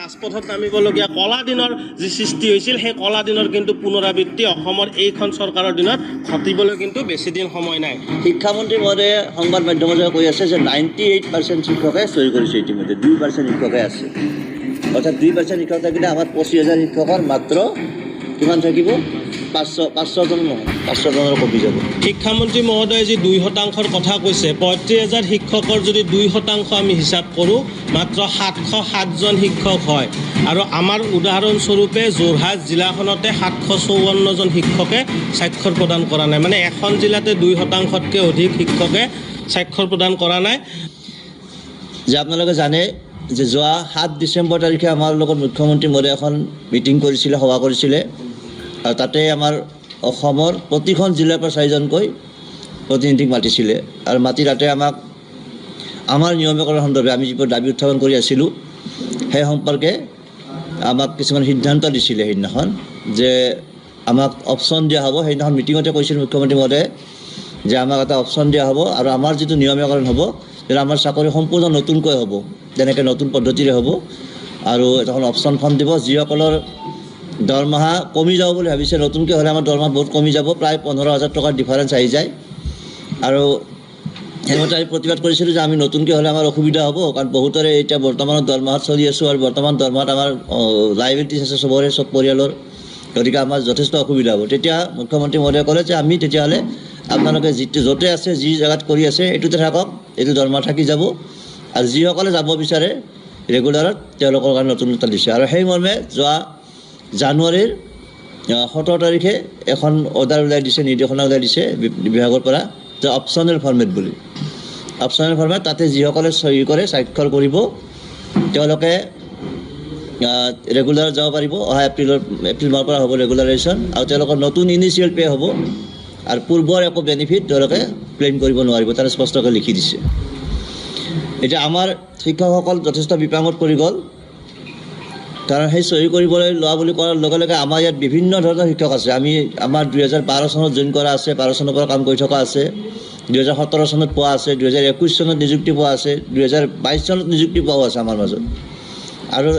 ৰাজপথত নামিবলগীয়া কলা দিনৰ যি সৃষ্টি হৈছিল সেই কলা দিনৰ কিন্তু পুনৰাবৃত্তি অসমৰ এইখন চৰকাৰৰ দিনত ঘটিবলৈ কিন্তু বেছি দিন সময় নাই। শিক্ষামন্ত্ৰী মহোদয়ে সংবাদ মাধ্যমৰ যোগে কৈ আছে যে 98% শিক্ষকে চহী কৰিছে, ইতিমধ্যে 2% শিক্ষকে আছে। অৰ্থাৎ 2% শিক্ষক থাকিলে আমাৰ 25,000 শিক্ষকৰ মাত্ৰ কিমান থাকিব? 500জন নহয়, 500জনৰ কমি যাব। শিক্ষামন্ত্ৰী মহোদয়ে যি 2% কথা কৈছে, 35,000 শিক্ষকৰ যদি 2% আমি হিচাপ কৰোঁ মাত্ৰ 707জন শিক্ষক হয়। আৰু আমাৰ উদাহৰণস্বৰূপে যোৰহাট জিলাখনতে 754জন শিক্ষকে স্বাক্ষৰ প্ৰদান কৰা নাই। মানে এখন জিলাতে 2%তকৈ অধিক শিক্ষকে স্বাক্ষৰ প্ৰদান কৰা নাই। যে আপোনালোকে জানে যে যোৱা 7 ডিচেম্বৰ তাৰিখে আমাৰ লগত মুখ্যমন্ত্ৰী মহোদয়ে এখন মিটিং কৰিছিলে, সভা কৰিছিলে। আৰু তাতে আমাৰ অসমৰ প্ৰতিখন জিলাৰ পৰা 4জনকৈ প্ৰতিনিধিক মাতিছিলে। আৰু মাতি তাতে আমাক আমাৰ নিয়মীকৰণ সন্দৰ্ভে আমি যিবোৰ দাবী উত্থাপন কৰি আছিলোঁ সেই সম্পৰ্কে আমাক কিছুমান সিদ্ধান্ত দিছিলে। সেইদিনাখন যে আমাক অপশ্যন দিয়া হ'ব। সেইদিনাখন মিটিঙতে কৈছিল মুখ্যমন্ত্ৰী মহোদয়ে যে আমাক এটা অপশ্যন দিয়া হ'ব আৰু আমাৰ যিটো নিয়মীকৰণ হ'ব যে আমাৰ চাকৰি সম্পূৰ্ণ নতুনকৈ হ'ব, তেনেকৈ নতুন পদ্ধতিৰে হ'ব। আৰু এখন অপশ্যনখন দিব যিসকলৰ দৰমহা কমি যাব বুলি ভাবিছে। নতুনকৈ হ'লে আমাৰ দৰমহা বহুত কমি যাব, প্ৰায় 15,000 টকাৰ ডিফাৰেঞ্চ আহি যায়। আৰু সেইমতে আমি প্ৰতিবাদ কৰিছিলোঁ যে আমি নতুনকৈ হ'লে আমাৰ অসুবিধা হ'ব, কাৰণ বহুতৰে এতিয়া বৰ্তমানত দৰমহাত চলি আছোঁ আৰু বৰ্তমান দৰমহাত আমাৰ লাইবিলিটিছ আছে চবৰে, চব পৰিয়ালৰ, গতিকে আমাৰ যথেষ্ট অসুবিধা হ'ব। তেতিয়া মুখ্যমন্ত্ৰী মহোদয়ে ক'লে যে আমি তেতিয়াহ'লে আপোনালোকে য'তে আছে, যি জেগাত কৰি আছে এইটোতে থাকক, এইটো দৰমহা থাকি যাব। আৰু যিসকলে যাব বিচাৰে ৰেগুলাৰত তেওঁলোকৰ কাৰণে নতুন এটা দিছে। আৰু সেই মৰ্মে যোৱা জানুৱাৰীৰ 17 তাৰিখে এখন অৰ্ডাৰ ওলাই দিছে, নিৰ্দেশনা ওলাই দিছে বিভাগৰ পৰা যে অপশ্যনেল ফৰ্মেট বুলি। অপশ্যনেল ফৰ্মেট, তাতে যিসকলে চহী কৰে, স্বাক্ষৰ কৰিব তেওঁলোকে ৰেগুলাৰত যাব পাৰিব। অহা এপ্ৰিল মাহৰ পৰা হ'ব ৰেগুলাৰাইজেশ্যন। আৰু তেওঁলোকৰ নতুন ইনিচিয়েল পে' হ'ব আৰু পূৰ্বৰ একো বেনিফিট তেওঁলোকে ক্লেইম কৰিব নোৱাৰিব, তাতে স্পষ্টকৈ লিখি দিছে। এতিয়া আমাৰ শিক্ষকসকল যথেষ্ট বিপাঙত পৰি গ'ল, কাৰণ সেই চহী কৰিবলৈ লোৱা বুলি কোৱাৰ লগে লগে আমাৰ ইয়াত বিভিন্ন ধৰণৰ শিক্ষক আছে। আমাৰ 2012 চনত জইন কৰা আছে, 12 চনৰ পৰা কাম কৰি থকা আছে, 2017 চনত পোৱা আছে, 2021 চনত নিযুক্তি পোৱা আছে, 2022 চনত নিযুক্তি পোৱাও আছে আমাৰ মাজত। আৰু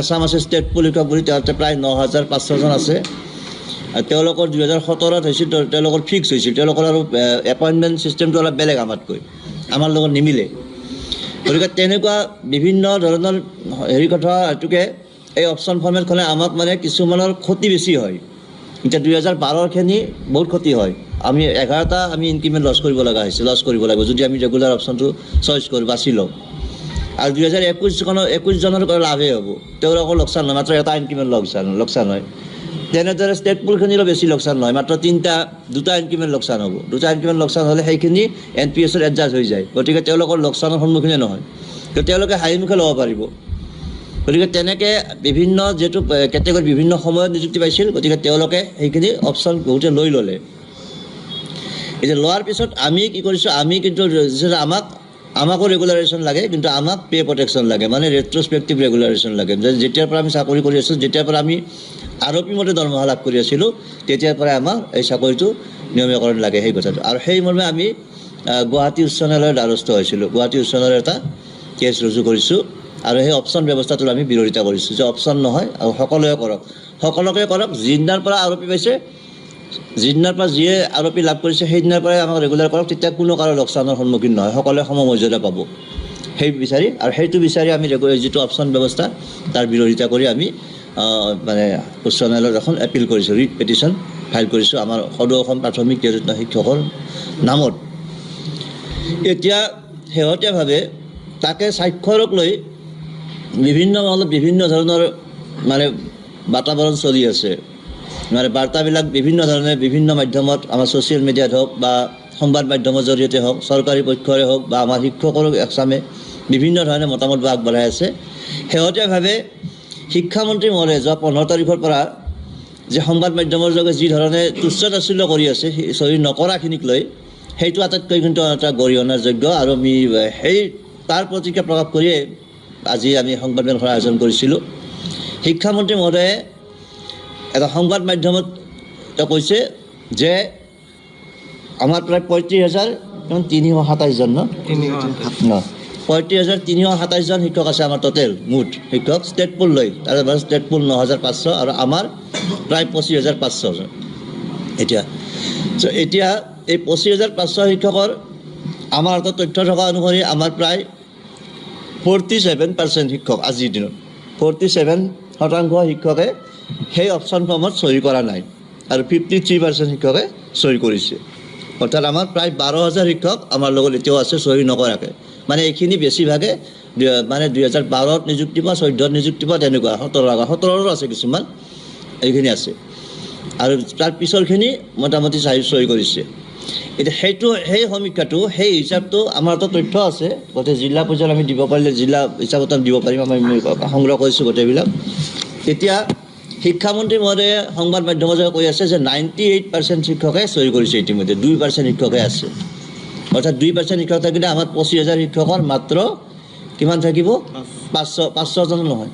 এছাম আছে ষ্টেট পুল শিক্ষক বুলি, তেওঁলোকে প্ৰায় 9,500জন আছে। আৰু তেওঁলোকৰ 2017ত হৈছিল, তেওঁলোকৰ ফিক্স হৈছিল। তেওঁলোকৰ আৰু এপইণ্টমেণ্ট ছিষ্টেমটো অলপ বেলেগ আমাতকৈ, আমাৰ লগত নিমিলে। গতিকে তেনেকুৱা বিভিন্ন ধৰণৰ কথা হেতুকে এই অপশ্যন ফৰ্মেটখনে আমাক মানে কিছুমানৰ ক্ষতি বেছি হয়। এতিয়া 2012খিনি বহুত ক্ষতি হয়। আমি 11টা ইনক্ৰিমেণ্ট লছ কৰিব লগা হৈছে, লছ কৰিব লাগিব যদি আমি ৰেগুলাৰ অপশ্যনটো চইচ কৰোঁ, বাছি লওঁ। আৰু 2021জনৰ লাভেই হ'ব, তেওঁলোকৰ লোকচান নহয়, মাত্ৰ এটা ইনক্ৰিমেণ্ট লোকচান হয়। তেনেদৰে ষ্টেট পুলখিনিৰো বেছি লোকচান নহয়, মাত্ৰ দুটা ইনক্ৰিমেণ্ট লোকচান হ'ব। দুটা ইনক্ৰিমেণ্ট লোকচান হ'লে সেইখিনি NPS-ত এডজাষ্ট হৈ যায়, গতিকে তেওঁলোকৰ লোকচানৰ সন্মুখীনে নহয়, তেওঁলোকে হাঁহিমুখে ল'ব পাৰিব। গতিকে তেনেকৈ বিভিন্ন যিহেতু কেটেগৰী বিভিন্ন সময়ত নিযুক্তি পাইছিল, গতিকে তেওঁলোকে সেইখিনি অপশ্যন বহুতে লৈ ল'লে। এতিয়া লোৱাৰ পিছত আমি কি কৰিছোঁ, আমি কিন্তু আমাকো ৰেগুলাৰাইজেশ্যন লাগে, কিন্তু আমাক পে' প্ৰটেকশ্যন লাগে, মানে ৰেট্ৰস্পেক্টিভ ৰেগুলাৰাইজেশ্যন লাগে। যেতিয়াৰ পৰা আমি চাকৰি কৰি আছোঁ, যেতিয়াৰ পৰা আমি আৰপি মতে দৰমহা লাভ কৰি আছিলোঁ, তেতিয়াৰ পৰাই আমাৰ এই চাকৰিটো নিয়মীকৰণ লাগে, সেই কথাটো। আৰু সেই মৰ্মে আমি গুৱাহাটী উচ্চ ন্যায়ালয়ৰ দ্বাৰস্থ হৈছিলোঁ। গুৱাহাটী উচ্চ ন্যায়ালয়ৰ এটা কেছ ৰুজু কৰিছোঁ আৰু সেই অপশ্যন ব্যৱস্থাটোৰ আমি বিৰোধিতা কৰিছোঁ যে অপশ্যন নহয় আৰু সকলোৱে কৰক। যিদিনাৰ পৰা আৰপি পাইছে, যিদিনাৰ পৰা যিয়ে আৰপি লাভ কৰিছে সেইদিনাৰ পৰাই আমাক ৰেগুলাৰ কৰক, তেতিয়া কোনো কাৰো লোকচানৰ সন্মুখীন নহয়, সকলোৱে সমমৰ্যাদা পাব। সেইটো বিচাৰি আমি যিটো অপশ্যন ব্যৱস্থা তাৰ বিৰোধিতা কৰি আমি মানে উচ্চ ন্যায়ালয়ত এখন এপিল কৰিছোঁ, ৰিট পেটিশ্যন ফাইল কৰিছোঁ আমাৰ সদৌ অসম প্ৰাথমিক শিক্ষকৰ নামত। এতিয়া শেহতীয়াভাৱে তাকে স্বাক্ষৰক লৈ বিভিন্ন ধৰণৰ মানে বাতাবৰণ চলি আছে। মানে বাৰ্তাবিলাক বিভিন্ন ধৰণে বিভিন্ন মাধ্যমত, আমাৰ ছ'চিয়েল মিডিয়াত হওক বা সংবাদ মাধ্যমৰ জৰিয়তে হওক, চৰকাৰী পক্ষৰে হওক বা আমাৰ শিক্ষকৰো এচামে বিভিন্ন ধৰণে মতামত আগবঢ়াই আছে। শেহতীয়াভাৱে শিক্ষামন্ত্ৰী মহোদয়ে যোৱা 15 তাৰিখৰ পৰা যে সংবাদ মাধ্যমৰ যোগে যি ধৰণে তুচ্ছ-তাচ্ছিল্য কৰি আছে চহী নকৰাখিনিক লৈ, সেইটো আটাইতকৈ কিন্তু এটা গৰিহণাৰ যোগ্য। আৰু আমি তাৰ প্ৰতিক্ৰিয়া প্ৰকাশ কৰিয়ে আজি আমি সংবাদমেলখন আয়োজন কৰিছিলোঁ। শিক্ষামন্ত্ৰী মহোদয়ে এটা সংবাদ মাধ্যমত কৈছে যে আমাৰ প্ৰায় 35,327জন 35,327জন শিক্ষক আছে আমাৰ টোটেল মুঠ শিক্ষক ষ্টেট পুল লৈ তাৰে ষ্টেট পুল 9,500 আৰু আমাৰ প্ৰায় 25,500জন এতিয়া এতিয়া এই 25,500 শিক্ষকৰ আমাৰ হাতত তথ্য থকা অনুসৰি আমাৰ প্ৰায় 47% শিক্ষক আজিৰ দিনত 47% শিক্ষকে সেই অপশ্যন ফৰ্মত চহী কৰা নাই আৰু 53% শিক্ষকে চহী কৰিছে অৰ্থাৎ আমাৰ প্ৰায় 12,000 শিক্ষক আমাৰ লগত এতিয়াও আছে চহী নকৰাকৈ মানে এইখিনি বেছিভাগে মানে 2012ত নিযুক্তি পোৱা 14ত নিযুক্তি পোৱা তেনেকুৱা 17ৰো আছে কিছুমান এইখিনি আছে আৰু তাৰ পিছৰখিনি মোটামুটি চহী কৰিছে এতিয়া সেই সমীক্ষাটো সেই হিচাপটো আমাৰ হাতত তথ্য আছে গোটেই জিলা পৰ্যায়ত আমি দিব পাৰিলে জিলা হিচাপত আমি দিব পাৰিম আমি সংগ্ৰহ কৰিছোঁ গোটেইবিলাক এতিয়া শিক্ষামন্ত্ৰী মহোদয়ে সংবাদ মাধ্যমৰ যোগে কৈ আছে যে 98% শিক্ষকে চহী কৰিছে ইতিমধ্যে 2% শিক্ষকে আছে অৰ্থাৎ 2% শিক্ষক থাকিলে আমাৰ 25,000 শিক্ষকৰ মাত্ৰ কিমান থাকিব 500জন নহয়